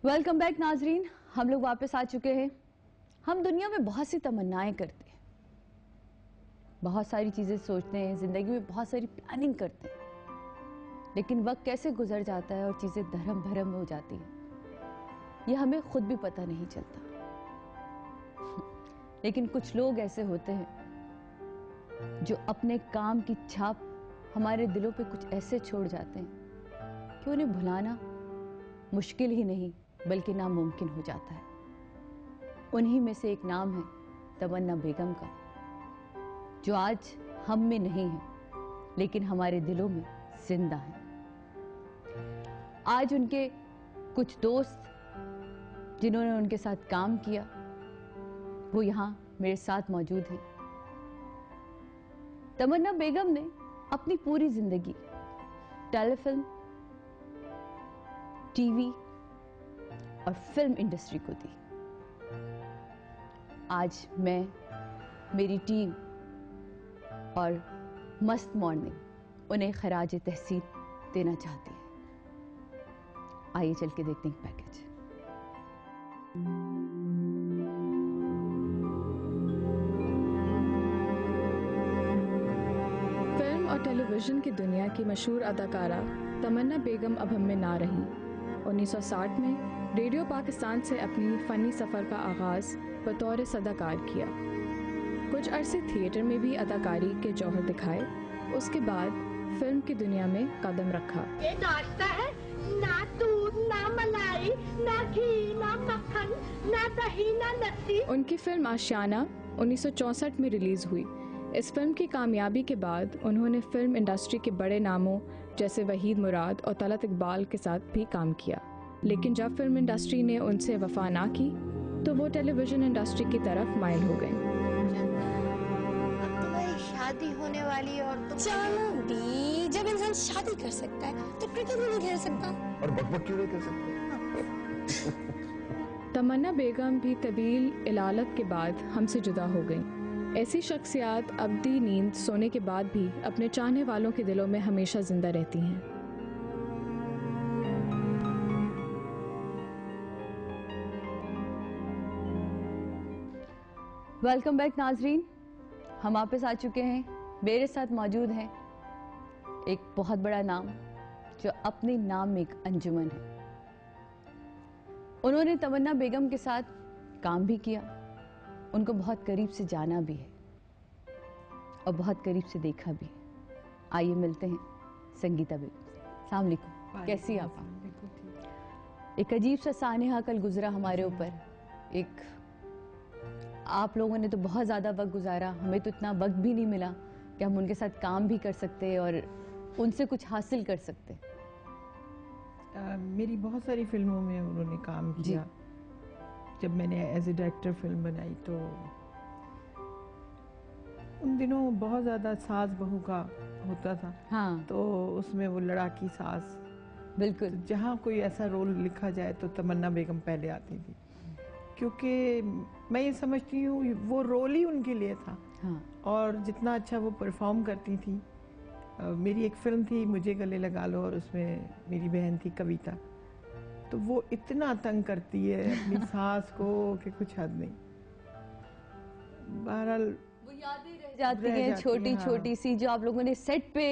Welcome back नाजरीन, हम लोग वापस आ चुके हैं। हम दुनिया में बहुत सी तमन्नाएं करते हैं, बहुत सारी चीजें सोचते हैं, जिंदगी में बहुत सारी प्लानिंग करते हैं, लेकिन वक्त कैसे गुजर जाता है और चीजें धर्म भरम हो जाती हैं, यह हमें खुद भी पता नहीं चलता। लेकिन कुछ लोग ऐसे होते हैं जो अपने काम की छाप हमारे दिलों पे कुछ ऐसे छोड़ जाते हैं कि उन्हें भुलाना मुश्किल ही नहीं बल्कि नामुमकिन हो जाता है। उन्हीं में से एक नाम है तमन्ना बेगम का, जो आज हम में नहीं है लेकिन हमारे दिलों में जिंदा है। आज उनके कुछ दोस्त जिन्होंने उनके साथ काम किया वो यहां मेरे साथ मौजूद हैं। तमन्ना बेगम ने अपनी पूरी जिंदगी टेलीफिल्म, टीवी और फिल्म इंडस्ट्री को दी। आज मैं, मेरी टीम और मस्त मॉर्निंग उन्हें खराज तहसीन देना चाहती है। आइए चल के देखते हैं पैकेज। फिल्म और टेलीविजन की दुनिया की मशहूर अदाकारा तमन्ना बेगम अब हम में ना रही। 1960 में रेडियो पाकिस्तान से अपनी फ़नी सफ़र का आगाज़ बतौर सदाकार किया। कुछ अरसे थिएटर में भी अदाकारी के जौहर दिखाए। उसके बाद फिल्म की दुनिया में कदम रखा। ये नाश्ता है, ना दूध, ना मलाई, ना घी, ना मक्खन, ना दही, ना लस्सी। उनकी फिल्म आशियाना 1964 में रिलीज़ हुई। इस फिल्म की कामयाबी के बाद उन्होंने फिल्म इंडस्ट्री के बड़े नामों जैसे वहीद मुराद और तलत इकबाल के साथ भी काम किया। लेकिन जब फिल्म इंडस्ट्री ने उनसे वफा ना की तो वो टेलीविजन इंडस्ट्री की तरफ माइल हो गई। अब तुम्हारी शादी होने वाली और तुम चांदी, जब इंसान शादी कर सकता है तो क्रिकेट भी नहीं खेल सकता और बकबक क्यों नहीं कर सकते। तमन्ना बेगम भी तवील इलालत के बाद हमसे जुदा हो गई। ऐसी शख्सियात अब्दी नींद सोने के बाद भी अपने चाहने वालों के दिलों में हमेशा जिंदा रहती हैं। वेलकम बैक नाजरीन, हम वापस आ चुके हैं। मेरे साथ मौजूद हैं एक बहुत बड़ा नाम जो अपने नाम में एक अंजुमन है। उन्होंने तमन्ना बेगम के साथ काम भी किया, उनको बहुत करीब से जाना भी है और बहुत करीब से देखा भी है। आइए मिलते हैं संगीता बेगम से। अस्सलाम वालेकुम, कैसी आप? एक अजीब सा सानेहा कल गुजरा हमारे ऊपर। एक आप लोगों ने तो बहुत ज़्यादा वक्त गुजारा, हमें तो इतना वक्त भी नहीं मिला कि हम उनके साथ काम भी कर सकते और उनसे कुछ हासिल कर सकते। मेरी बहुत सारी फिल्मों में उन्होंने काम किया। जब मैंने एज ए डायरेक्टर फिल्म बनाई तो उन दिनों बहुत ज़्यादा सास बहू का होता था। हाँ, तो उसमें वो लड़ाकी सास, बिल्कुल। तो जहाँ कोई ऐसा रोल लिखा जाए तो तमन्ना बेगम पहले आती थी, क्योंकि मैं ये समझती हूँ वो रोल ही उनके लिए था। हाँ। और जितना अच्छा वो परफॉर्म करती थी। मेरी एक फिल्म थी मुझे गले लगा लो, और उसमें मेरी बहन थी कविता, तो वो इतना तंग करती है अपनी सास को कि कुछ हद नहीं। बहरहाल वो यादें रह जाती हैं छोटी छोटी सी, जो आप लोगों ने सेट पे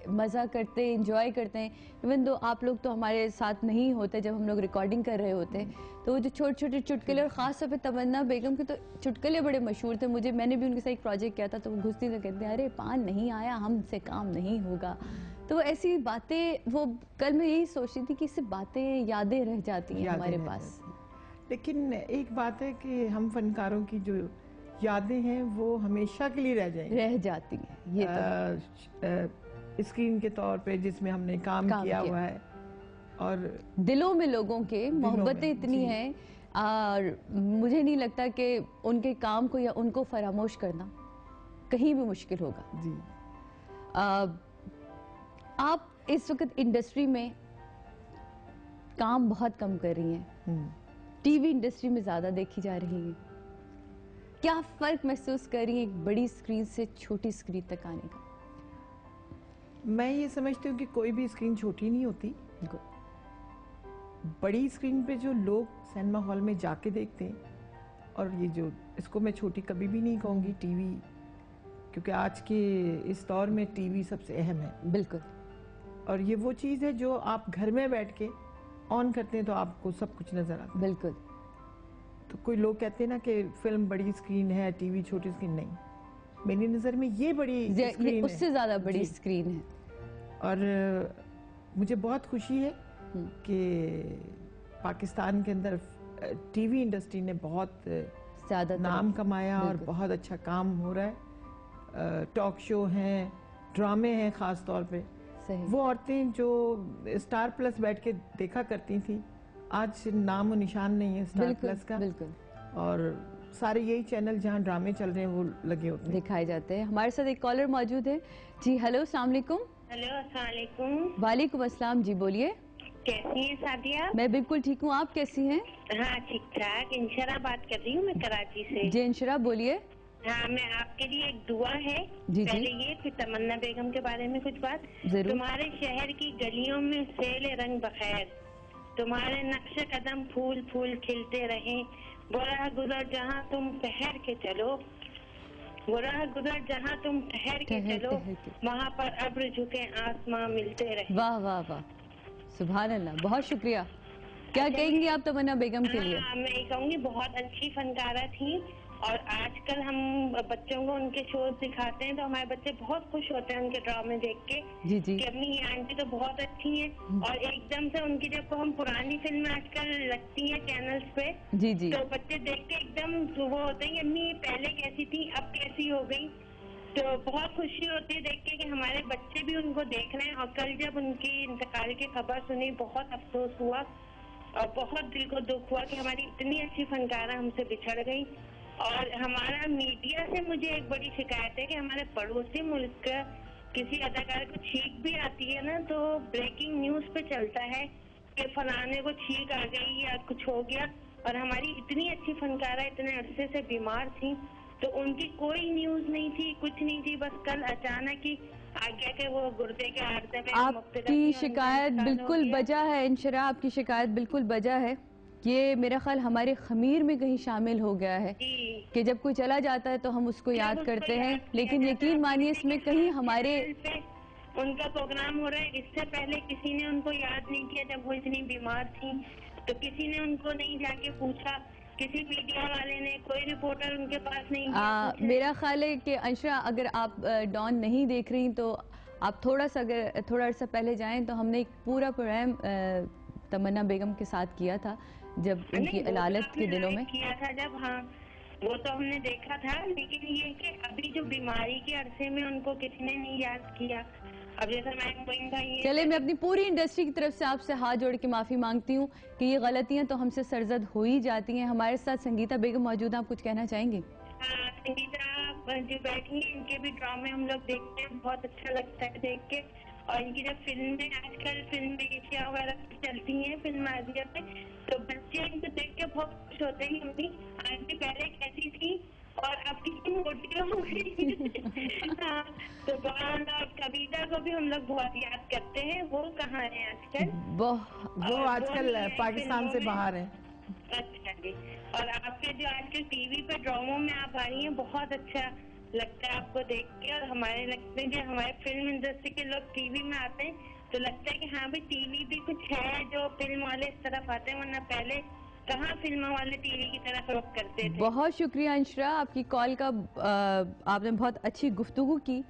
मज़ा करते हैं, एंजॉय करते हैं। इवन दो आप लोग तो हमारे साथ नहीं होते जब हम लोग रिकॉर्डिंग कर रहे होते हैं, तो वो जो छोटे छोटे चुटकुले, और ख़ास तौर पे तमन्ना बेगम के तो चुटकुले बड़े मशहूर थे। मैंने भी उनके साथ एक प्रोजेक्ट किया था, तो वो घुसती तो कहते हैं अरे पान नहीं आया, हमसे काम नहीं होगा। तो ऐसी बातें, वो कल मैं यही सोच रही थी कि इससे बातें, यादें रह जाती हैं हमारे पास। लेकिन एक बात है कि हम फनकारों की जो यादें हैं वो हमेशा के लिए रह जाती हैं। ये तो स्क्रीन के तौर पे जिसमें हमने काम किया हुआ है, और दिलों में लोगों के मोहब्बतें इतनी हैं, और मुझे नहीं लगता कि उनके काम को या उनको फरामोश करना कहीं भी मुश्किल होगा। जी। आप इस वक्त इंडस्ट्री में काम बहुत कम कर रही हैं, टीवी इंडस्ट्री में ज्यादा देखी जा रही हैं। क्या फर्क महसूस कर रही हैं एक बड़ी स्क्रीन से छोटी स्क्रीन तक आने का? मैं ये समझती हूँ कि कोई भी स्क्रीन छोटी नहीं होती। बड़ी स्क्रीन पे जो लोग सिनेमा हॉल में जाके देखते हैं, और ये जो इसको मैं छोटी कभी भी नहीं कहूँगी टीवी, क्योंकि आज के इस दौर में टीवी सबसे अहम है। बिल्कुल। और ये वो चीज़ है जो आप घर में बैठ के ऑन करते हैं तो आपको सब कुछ नजर आता है। बिल्कुल। तो कोई लोग कहते हैं ना कि फिल्म बड़ी स्क्रीन है, टीवी छोटी स्क्रीन, नहीं, मेरी नज़र में ये बड़ी स्क्रीन है, उससे ज़्यादा बड़ी स्क्रीन है। और मुझे बहुत खुशी है कि पाकिस्तान के अंदर टीवी इंडस्ट्री ने बहुत ज़्यादा नाम कमाया और बहुत अच्छा काम हो रहा है। टॉक शो हैं, ड्रामे हैं, ख़ास तौर पे सही। वो औरतें जो स्टार प्लस बैठ के देखा करती थी, आज नाम और निशान नहीं है स्टार प्लस का। बिल्कुल। और सारे यही चैनल जहाँ ड्रामे चल रहे हैं वो लगे होते हैं, दिखाए जाते हैं। हमारे साथ एक कॉलर मौजूद है। जी हेलो, अस्सलाम वालेकुम। हेलो, अस्सलाम वालेकुम। वालेकुम अस्सलाम। जी बोलिए। कैसी हैं सादिया? मैं बिल्कुल ठीक हूँ, आप कैसी हैं? हाँ ठीक ठाक। इंशरा बात कर रही हूँ मैं कराची से। जी इंशरा बोलिए। हाँ, मैं आपके लिए एक दुआ है। जी पहले जी ये, फिर तमन्ना बेगम के बारे में कुछ बात। जरूर। तुम्हारे शहर की गलियों में सेल रंग बखैर, तुम्हारे नक्शे कदम फूल फूल खिलते रहे, वो राह गुजर जहाँ तुम ठहर के चलो, वो राह गुजर जहाँ तुम ठहर के चलो, वहाँ पर अब्र झुके आसमां मिलते रहे। वाह वाह वाह, सुभान अल्लाह, बहुत शुक्रिया। क्या कहेंगी आप तमन्ना बेगम के लिए? हाँ, मैं ये कहूँगी बहुत अच्छी फनकारा थी। और आजकल हम बच्चों को उनके शोज दिखाते हैं तो हमारे बच्चे बहुत खुश होते हैं उनके ड्रामे देख के। जी जी। कि अम्मी ये आंटी तो बहुत अच्छी हैं। और एकदम से उनकी जब हम पुरानी फिल्में आजकल लगती हैं चैनल्स पे, जी जी। तो बच्चे देख के एकदम वो होते हैं कि अम्मी ये पहले कैसी थी अब कैसी हो गई। तो बहुत खुशी होती है देख के कि हमारे बच्चे भी उनको देख रहे हैं। और कल जब उनकी इंतकाल की खबर सुनी बहुत अफसोस हुआ और बहुत दिल को दुख हुआ कि हमारी इतनी अच्छी फनकारा हमसे बिछड़ गई। और हमारा मीडिया से मुझे एक बड़ी शिकायत है कि हमारे पड़ोसी मुल्क का किसी अदाकार को छींक भी आती है ना तो ब्रेकिंग न्यूज पे चलता है कि फलाने को छींक आ गई या कुछ हो गया। और हमारी इतनी अच्छी फनकारा इतने अरसे से बीमार थी तो उनकी कोई न्यूज नहीं थी, कुछ नहीं थी। बस कल अचानक ही आ गया कि वो गुर्दे के आर्दे में आपकी शिकायत बिल्कुल बजा है इंशरा, आपकी शिकायत बिल्कुल बजा है। ये मेरा ख्याल हमारे खमीर में कहीं शामिल हो गया है कि जब कोई चला जाता है तो हम उसको याद करते हैं, लेकिन यकीन मानिए इसमें कहीं हमारे उनका प्रोग्राम हो रहा है। इससे पहले किसी ने उनको याद नहीं किया जब वो इतनी बीमार थी, तो किसी ने उनको नहीं जाके पूछा, किसी मीडिया वाले ने, कोई रिपोर्टर उनके पास नहीं गया। मेरा ख्याल है कि अंशरा अगर आप डॉन नहीं देख रही तो आप थोड़ा सा अगर थोड़ा अर्सा पहले जाएं तो हमने एक पूरा प्रोग्राम तमन्ना बेगम के साथ किया था जब उनकी अलालत के दिनों में किया था जब। हाँ वो तो हमने देखा था, लेकिन ये कि अभी जो बीमारी के अरसे में उनको किसी ने नहीं याद किया। अब जैसे मैं चले, मैं अपनी पूरी इंडस्ट्री की तरफ से आपसे हाथ जोड़ के माफी मांगती हूँ कि ये गलतियाँ तो हमसे सरजद हो ही जाती हैं। हमारे साथ संगीता बेगम मौजूद हैं, आप कुछ कहना चाहेंगे? संगीता जो बैठी है इनके भी ड्रामे हम लोग देखते हैं, बहुत अच्छा लगता है देख के। और इनकी जब फिल्में आजकल फिल्म एशिया वगैरह चलती हैं, फिल्म आजिया पे, तो बच्चे इनको देख के बहुत खुश होते हैं। मम्मी आंटी पहले कैसी थी और अब कितनी मोटी हो गई। हाँ, तो बहन और कविता को भी हम लोग बहुत याद करते हैं। वो कहाँ है आजकल? वो आजकल पाकिस्तान से बाहर है। अच्छा जी। और आपके जो आजकल टीवी पे ड्रामों में आप आ रही हैं, बहुत अच्छा लगता है आपको देख के। और हमारे लगते हैं कि हमारे फिल्म इंडस्ट्री के लोग टीवी में आते हैं तो लगता है कि हाँ भाई टीवी भी कुछ है जो फिल्म वाले इस तरफ आते हैं, वरना पहले कहाँ फिल्म वाले टीवी की तरफ रुख करते थे। बहुत शुक्रिया अंशरा आपकी कॉल का। आपने बहुत अच्छी गुफ्तगू की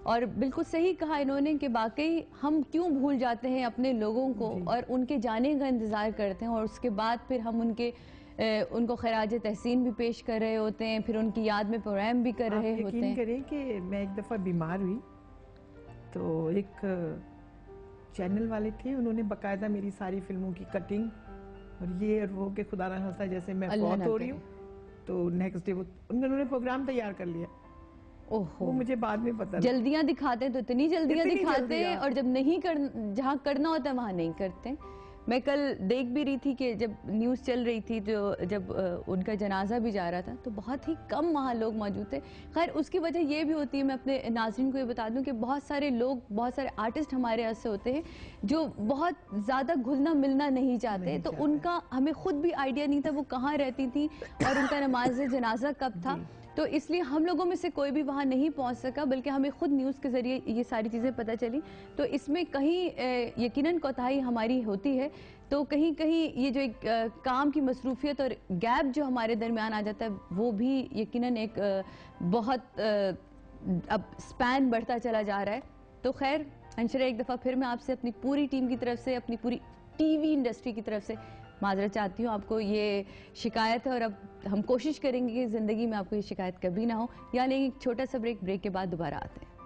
और बिल्कुल सही कहा इन्होंने कि वाकई हम क्यों भूल जाते हैं अपने लोगों को और उनके जाने का इंतज़ार करते हैं और उसके बाद फिर हम उनको खराज तहसीन भी पेश कर रहे होते हैं, फिर उनकी याद में प्रोग्राम भी कर रहे होते हैं। करें कि मैं एक दफ़ा बीमार हुई तो एक चैनल वाले थे, उन्होंने बाकायदा मेरी सारी फिल्मों की कटिंग और ये और वो के खुदा ना खास्ता जैसे मैं फौत हो रही हूँ तो नेक्स्ट डे उन्होंने प्रोग्राम तैयार कर लिया। ओहो, वो मुझे बाद में पता। जल्दियां दिखाते हैं तो इतनी जल्दियां दिखाते हैं और जब नहीं जहाँ करना होता है वहाँ नहीं करते। मैं कल देख भी रही थी कि जब न्यूज़ चल रही थी, जो जब उनका जनाजा भी जा रहा था, तो बहुत ही कम वहाँ लोग मौजूद थे। खैर उसकी वजह ये भी होती है, मैं अपने नाज़रीन को ये बता दूं कि बहुत सारे लोग, बहुत सारे आर्टिस्ट हमारे ऐसे होते हैं जो बहुत ज़्यादा घुलना मिलना नहीं चाहते, तो उनका हमें खुद भी आइडिया नहीं था वो कहाँ रहती थी और उनका नमाज जनाजा कब था। तो इसलिए हम लोगों में से कोई भी वहाँ नहीं पहुँच सका, बल्कि हमें खुद न्यूज़ के ज़रिए ये सारी चीज़ें पता चली। तो इसमें कहीं यकीनन कोताही हमारी होती है, तो कहीं कहीं ये जो एक काम की मसरूफियत और गैप जो हमारे दरमियान आ जाता है, वो भी यकीनन एक बहुत अब स्पैन बढ़ता चला जा रहा है। तो खैर अंशरा, एक दफ़ा फिर मैं आपसे अपनी पूरी टीम की तरफ से, अपनी पूरी टीवी इंडस्ट्री की तरफ से माजरत चाहती हूँ। आपको ये शिकायत है और अब हम कोशिश करेंगे कि ज़िंदगी में आपको ये शिकायत कभी ना हो। यानी एक छोटा सा ब्रेक के बाद दोबारा आते हैं।